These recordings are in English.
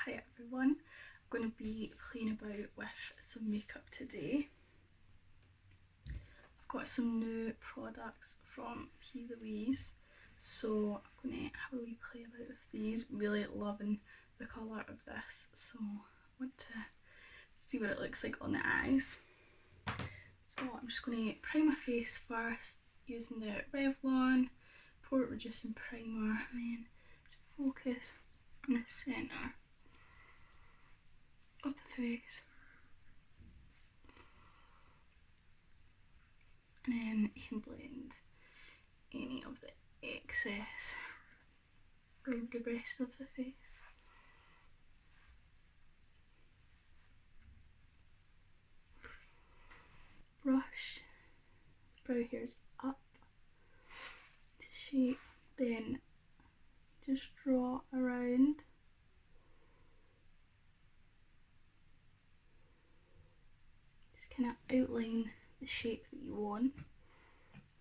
Hi everyone, I'm going to be playing about with some makeup today. I've got some new products from Plouise, so I'm going to have a wee play about with these. Really loving the colour of this, so I want to see what it looks like on the eyes. So I'm just going to prime my face first using the Revlon Pore Reducing Primer, and then just focus on the centre of the face, and then you can blend any of the excess around the rest of the face. Brush the brow hairs up to shape, then just draw around. Just kind of outline the shape that you want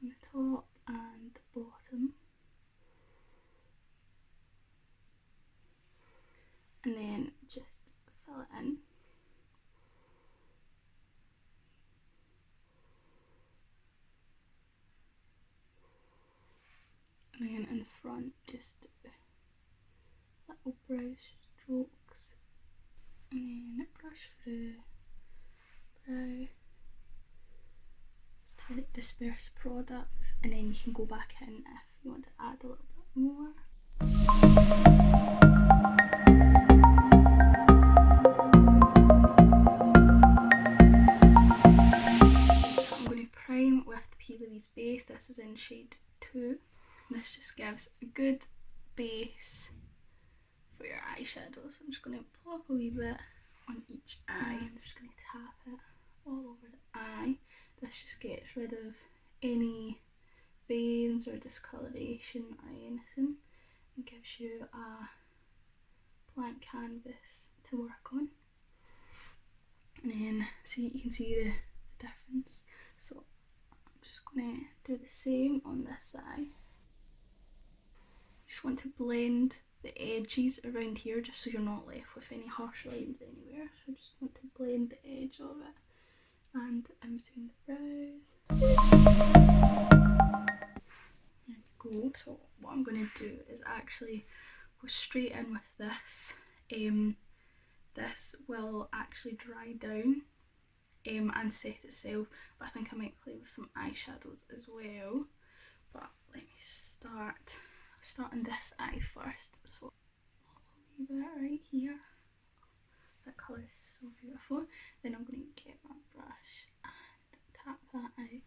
on the top and the bottom, and then just fill it in. And then in the front, just little brow strokes, and then brush through brow to disperse the product, and then you can go back in if you want to add a little bit more. So I'm going to prime with the Plouise Base. This is in shade 2. This just gives a good base for your eyeshadow. So I'm just going to plop a wee bit on each eye. I'm just going to tap it all over the eye. This just gets rid of any veins or discoloration or anything, and gives you a blank canvas to work on. And then you can see the difference. So I'm just going to do the same on this eye. Just want to blend the edges around here just so you're not left with any harsh lines anywhere. So I just want to blend the edge of it and in between the brows. There we go. So what I'm going to do is actually go straight in with this. This will actually dry down and set itself, but I think I might play with some eyeshadows as well. But let me start. I'll start on this eye first. So a wee bit right here. That colour is so beautiful. Then I'm going to get my brush and tap that out.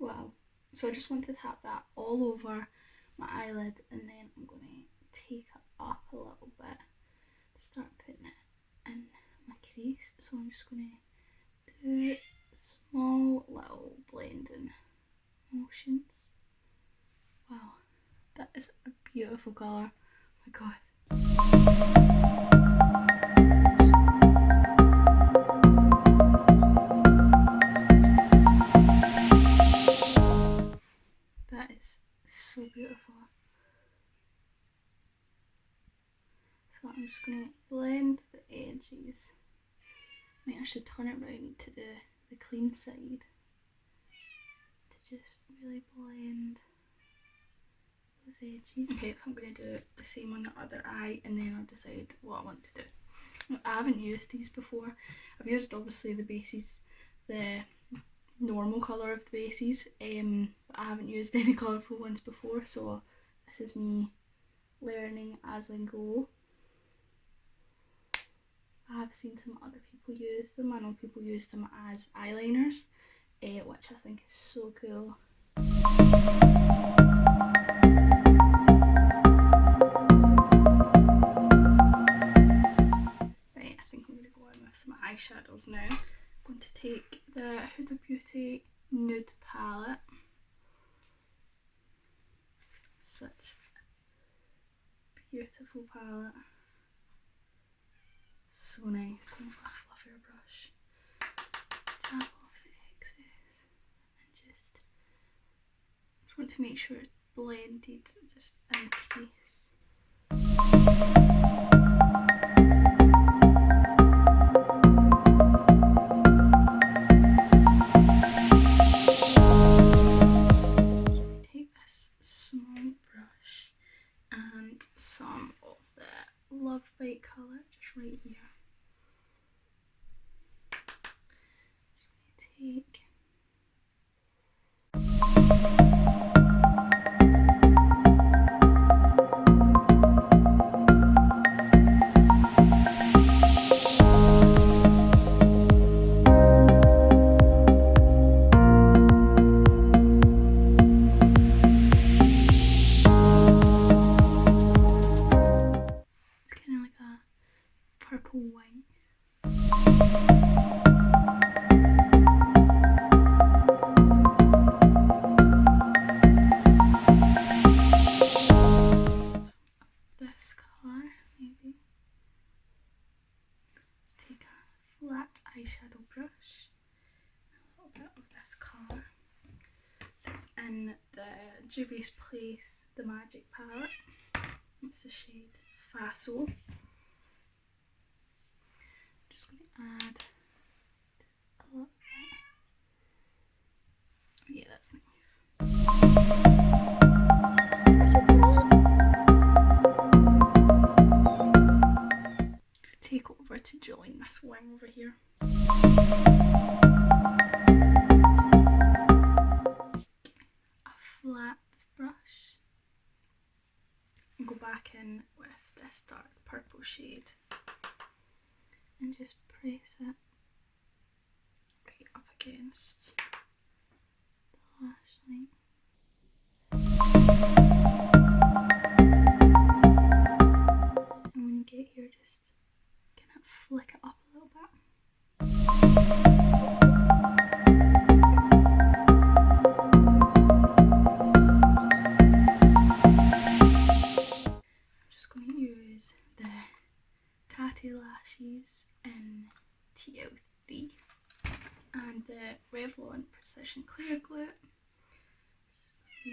Wow. So I just want to tap that all over my eyelid, and then I'm going to take it up a little bit, start putting it in my crease. So I'm just going to do small little blending motions. Wow, that is a beautiful colour. Oh my god. That is so beautiful. So I'm just going to blend the edges. I think I should turn it round to the clean side to just really blend those edges. Okay, so I'm going to do the same on the other eye, and then I'll decide what I want to do. I haven't used these before. I've used obviously the bases, the normal colour of the bases, but I haven't used any colourful ones before, so this is me learning as I go. I have seen some other people use them. I know people use them as eyeliners, which I think is so cool. Right, I think I'm going to go in with some eyeshadows now. I'm going to take the Huda Beauty Nude Palette. Such a beautiful palette. So nice. And a fluffier brush. Tap off the excess and just want to make sure it blended just in the crease. Take this small brush and some of the Love Bite colour just right here. Just going to take purple wing. This colour, maybe. Take a flat eyeshadow brush, a little bit of this colour. That's in the Juvia's Place The Magic palette. It's the shade Faso. Just going to add just a little bit. Yeah, that's nice. Take over to join this wing over here. A flat brush. And go back in with this dark purple shade. And just press it right up against the lash line. And when you get here, just kind of flick it up a little bit. I'm just going to use the Tatty Lashes in TL3 and the Revlon Precision Clear Glue. Just a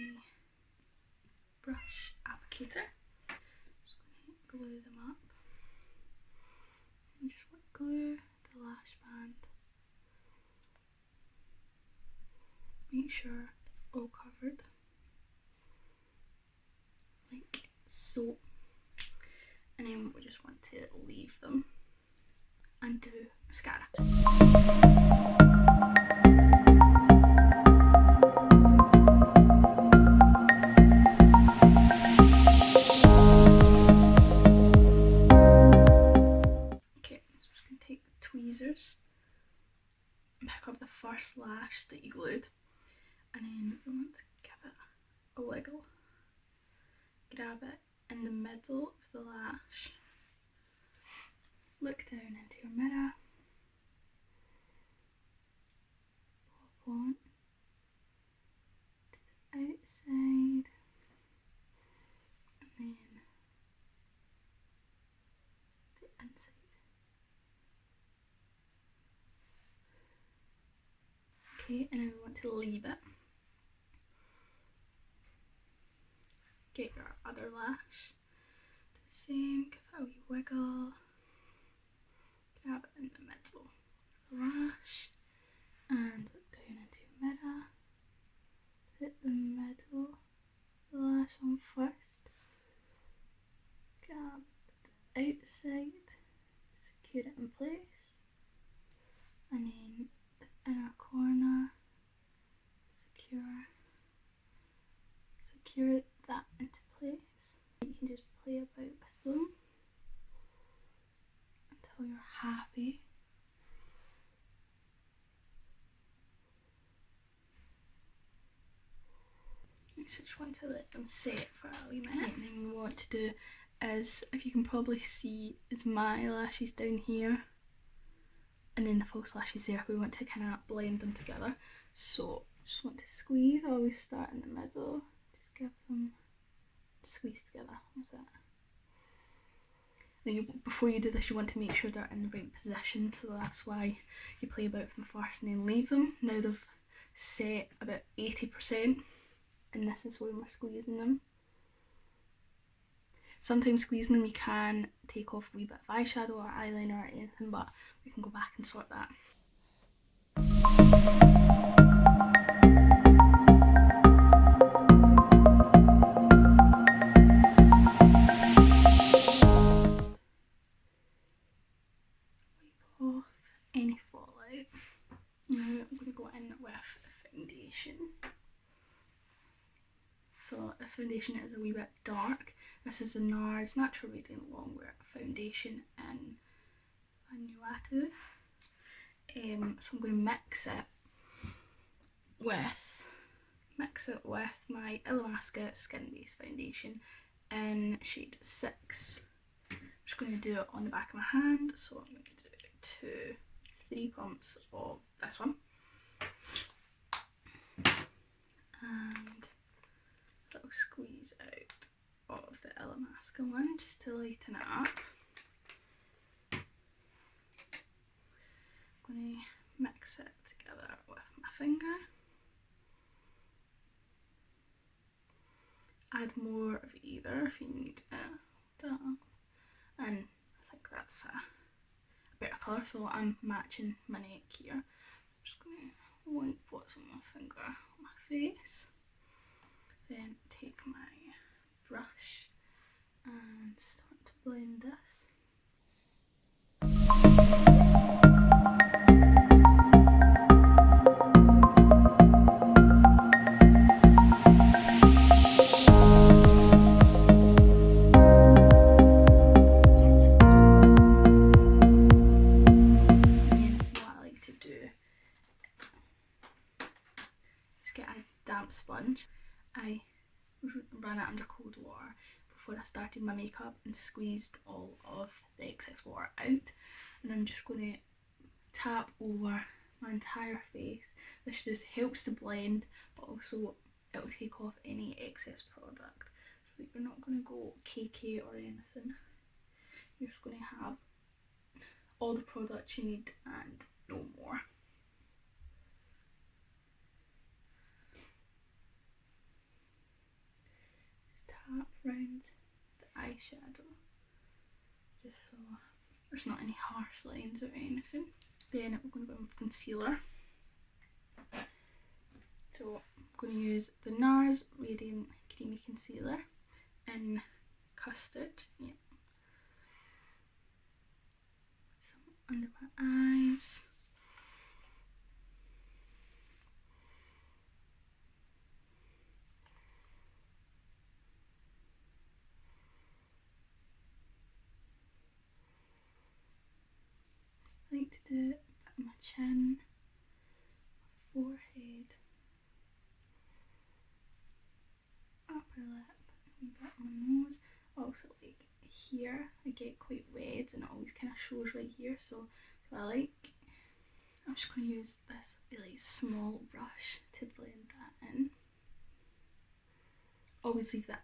brush applicator. Just going to glue them up. And just want to glue the lash band. Make sure it's all covered, like so. And then we just want to leave them and do mascara. Okay, so I'm just going to take the tweezers and pick up the first lash that you glued, and then we want to give it a wiggle. Grab it in the middle of the lash, look down into your mirror, pop on to the outside, and then the inside. Okay, and now we want to leave it. Get your other lash, do the same, give it a wee wiggle, grab it in the middle of the lash, and look down into your mirror, put the middle of the lash on first, grab the outside, secure it in place, and then the inner corner, secure that into place. You can just play about with them until you're happy. So just want to let them set for a wee minute. And then what we want to do is, if you can probably see, is my lashes down here and then the false lashes there. We want to kind of blend them together. So just want to squeeze, always start in the middle. Give them squeeze together. That's it. Now before you do this, you want to make sure they're in the right position, so that's why you play about with them first and then leave them. Now they've set about 80%, and this is when we're squeezing them. Sometimes squeezing them you can take off a wee bit of eyeshadow or eyeliner or anything, but we can go back and sort that. Wipe off any fallout. Now I'm going to go in with foundation. So this foundation is a wee bit dark. This is the NARS Natural Radiant Longwear Foundation in Vanuatu. So I'm going to mix it with my Illamasqua Skin Base Foundation in shade 6. I'm just going to do it on the back of my hand. So I'm going to do 3 pumps of this one. And little squeeze out of the Illamasqua one just to lighten it up. I'm going to mix it together with my finger. Add more of either if you need it. And I think that's a better colour, so I'm matching my neck here. So I'm just going to wipe what's on my finger on my face. Then take my brush and start to blend this. Sponge. I ran it under cold water before I started my makeup and squeezed all of the excess water out, and I'm just going to tap over my entire face. This just helps to blend, but also it will take off any excess product so that you're not going to go cakey or anything. You're just going to have all the product you need and no more. Tap around the eyeshadow just so there's not any harsh lines or anything. Then we're going to go in with concealer. So I'm going to use the NARS Radiant Creamy Concealer in Custard. Yeah. Some under my eyes. I like to do it at my chin, my forehead, upper lip, a bit on my nose. Also, like here, I get quite red and it always kind of shows right here, so I like. I'm just going to use this really small brush to blend that in. Always leave the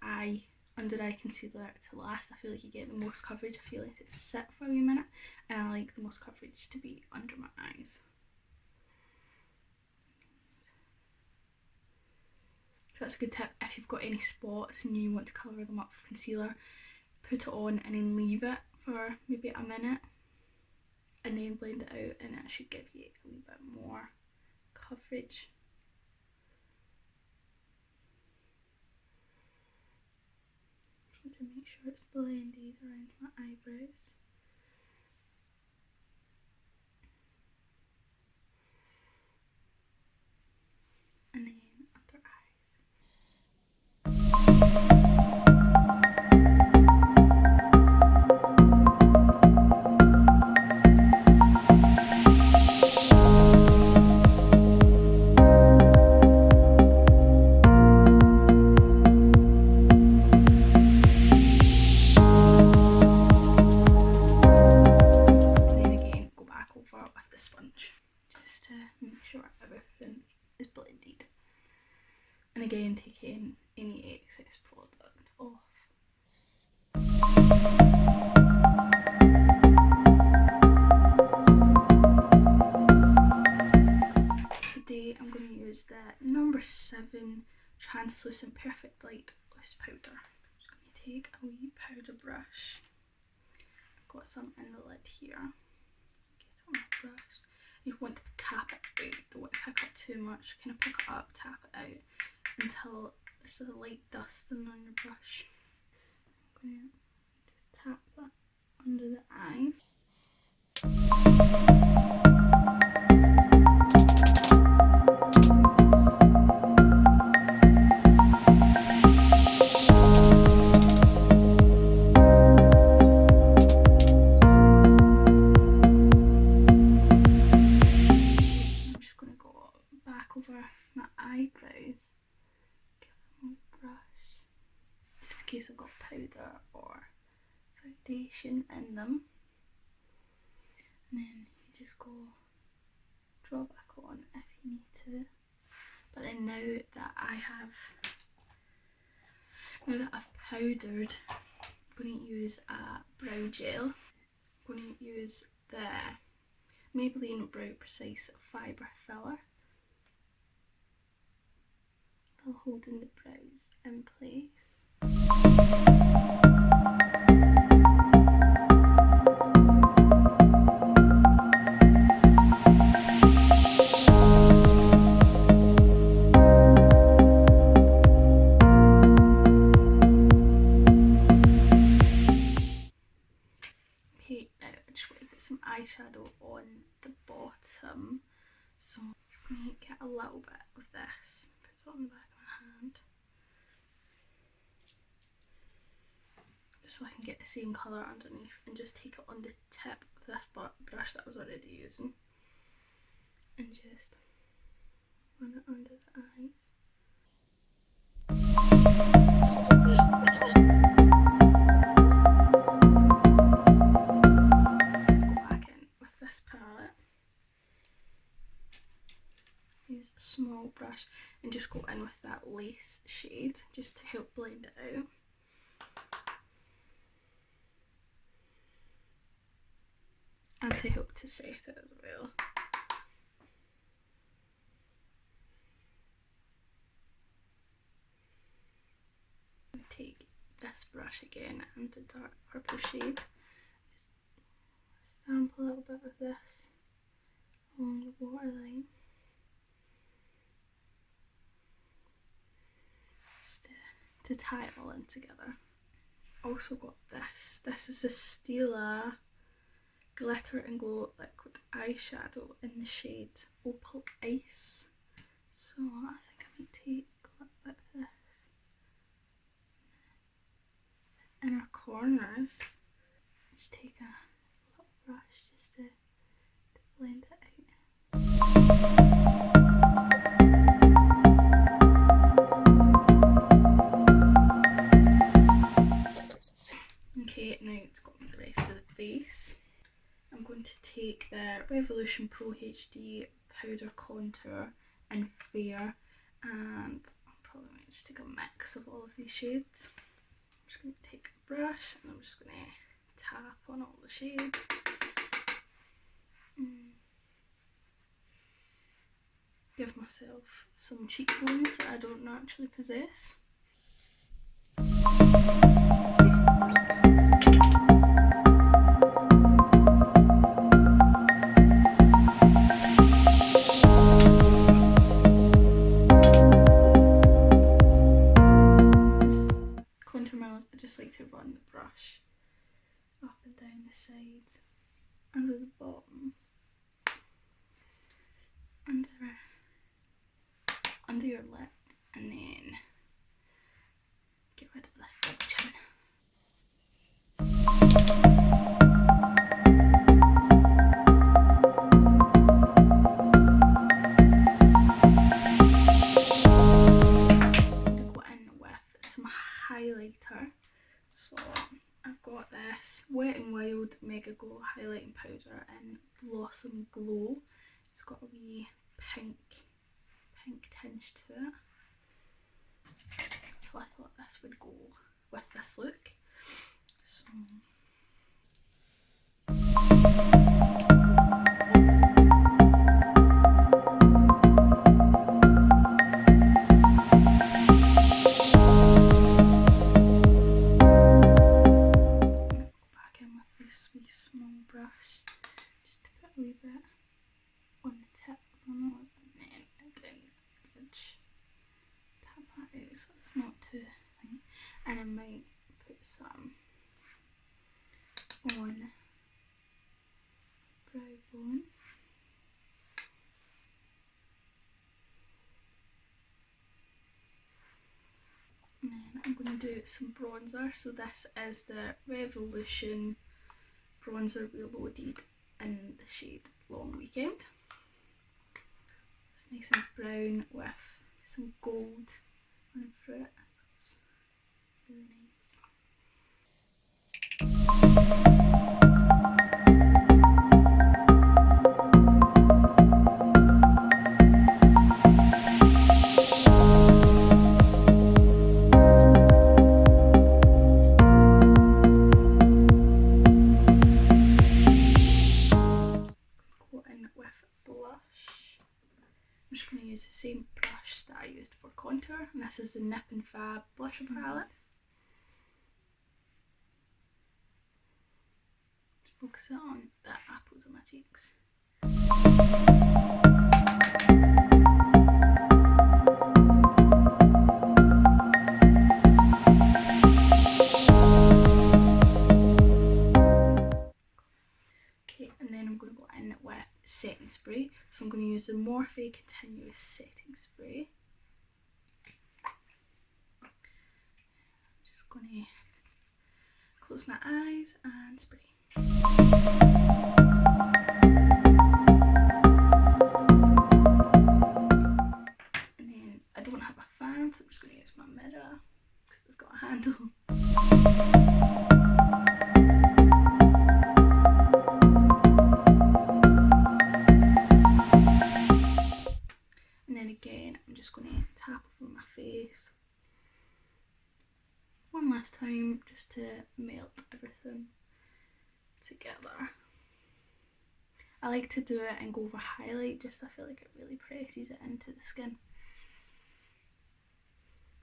under eye concealer to last. I feel like you get the most coverage if you let it sit for a wee minute, and I like the most coverage to be under my eyes. So that's a good tip if you've got any spots and you want to cover them up with concealer. Put it on and then leave it for maybe a minute and then blend it out, and it should give you a wee bit more coverage. To make sure it's blended around my eyebrows. And then under translucent perfect light loose powder. I'm just going to take a wee powder brush. I've got some in the lid here. Get it on the brush. You want to tap it out, don't want to pick up too much, kind of pick it up, tap it out until there's a light dusting on your brush. I'm going to just tap that under the eyes. Over my eyebrows, give them a brush, just in case I've got powder or foundation in them, and then you just go draw back on if you need to. But then now that I've powdered, I'm going to use a brow gel. I'm going to use the Maybelline Brow Precise Fibre Filler. While holding the brows in place. Okay, now I just want to put some eyeshadow on the bottom, so I'm just going to get a little bit of this, put it on the back of my hand, just so I can get the same colour underneath, and just take it on the tip of this brush that I was already using and just run it under the eyes. Use a small brush and just go in with that lace shade just to help blend it out. And to help to set it as well. Take this brush again and the dark purple shade. Just stamp a little bit of this along the waterline. To tie it all in together. Also got this. This is a Stila Glitter and Glow Liquid Eyeshadow in the shade Opal Ice. So I think I might take a little bit of this inner corners. Just take a little brush just to blend it out. Okay, now it's got the rest of the face. I'm going to take the Revolution Pro HD Powder Contour in Fair, and I'll probably just take a mix of all of these shades. I'm just going to take a brush and I'm just going to tap on all the shades. Give myself some cheekbones that I don't naturally possess. I just like to run the brush up and down the sides, under the bottom, under your lip, and then get rid of this double chin. I'm going to go in with some highlighter. So I've got this Wet n Wild Mega Glow highlighting powder in Blossom Glow. It's got a wee pink tinge to it. So I thought this would go with this look. So and I might put some on brow bone. And then I'm going to do some bronzer. So this is the Revolution bronzer Reloaded in the shade Long Weekend. It's nice and brown with some gold running through it, so it's really nice. Go in with blush. I'm just going to use the same brush that I used for contour, and this is the Nip and Fab blusher palette. Just focus it on the apples of my cheeks. Okay, and then I'm going to go in with setting spray. So I'm going to use the Morphe Continuous Setting Spray. Just going to close my eyes and spray. And then I don't have a fan, so I'm just going to use my mirror because it's got a handle. And then again, I'm just going to tap over my face one last time just to melt everything together. I like to do it and go over highlight, just I feel like it really presses it into the skin,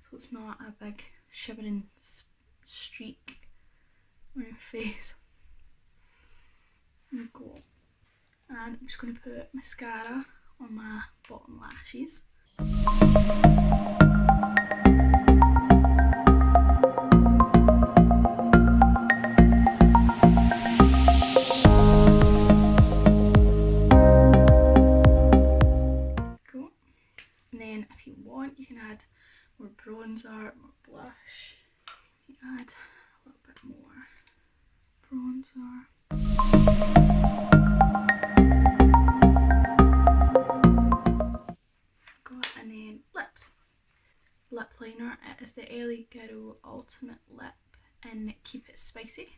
so it's not a big shivering streak on your face. There we go. And I'm just going to put mascara on my bottom lashes. And then if you want, you can add more bronzer, more blush. You add a little bit more bronzer. And then lips. Lip liner. It is the LA Girl Ultimate Lip in Keep It Spicy.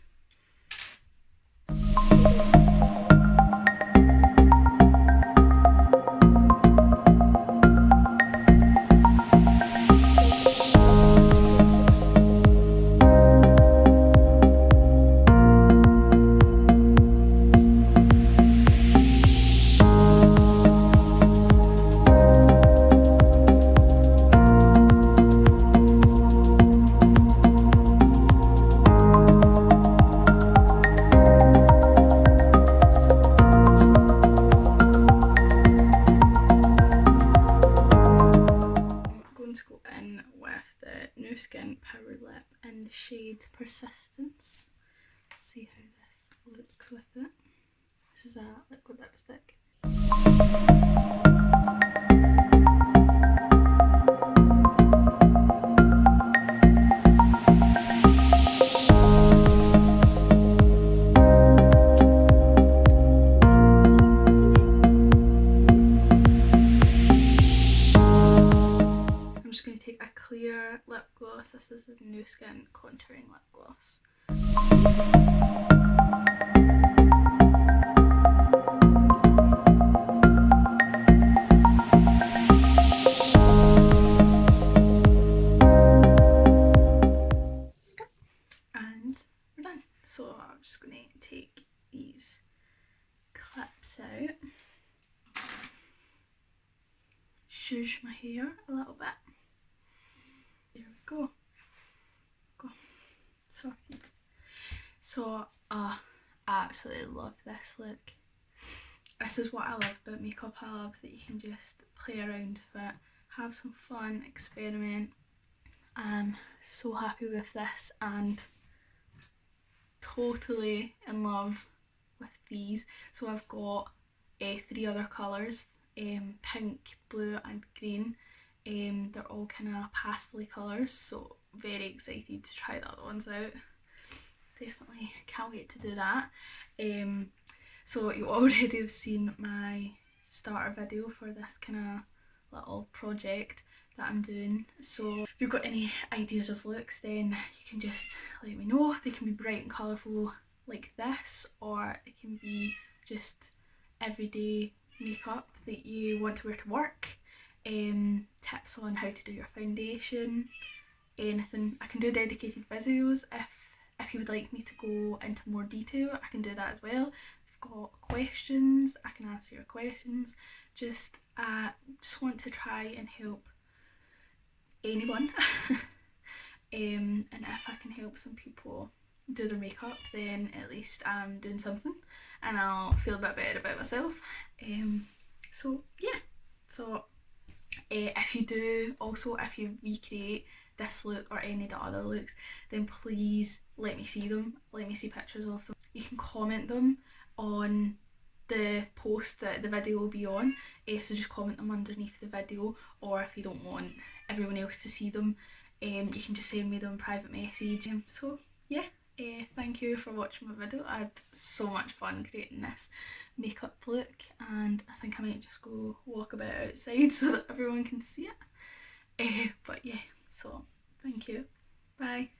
Power Lip in the shade Persistence. Let's see how this looks with it. This is a liquid lipstick. Clear lip gloss. This is the New Skin contouring lip gloss. And we're done. So I'm just going to take these clips out, shush my hair a little bit. There we go. Sorted. So I absolutely love this look. This is what I love about makeup. I love that you can just play around with it, have some fun, experiment. I'm so happy with this and totally in love with these. So I've got 3 other colours, pink, blue and green. They're all kind of pastel colours, so very excited to try the other ones out. Definitely can't wait to do that. So you already have seen my starter video for this kind of little project that I'm doing. So if you've got any ideas of looks, then you can just let me know. They can be bright and colourful like this, or it can be just everyday makeup that you want to wear to work. Tips on how to do your foundation, anything. I can do dedicated videos if you would like me to go into more detail. I can do that as well. If you've got questions, I can answer your questions. Just want to try and help anyone. And if I can help some people do their makeup, then at least I'm doing something and I'll feel a bit better about myself. So yeah, so if you do also, if you recreate this look or any of the other looks, then please let me see them, let me see pictures of them. You can comment them on the post that the video will be on, so just comment them underneath the video, or if you don't want everyone else to see them, you can just send me them private message. So yeah, thank you for watching my video. I had so much fun creating this makeup look, and I think I might just go walk about outside so that everyone can see it. But yeah, so thank you, bye.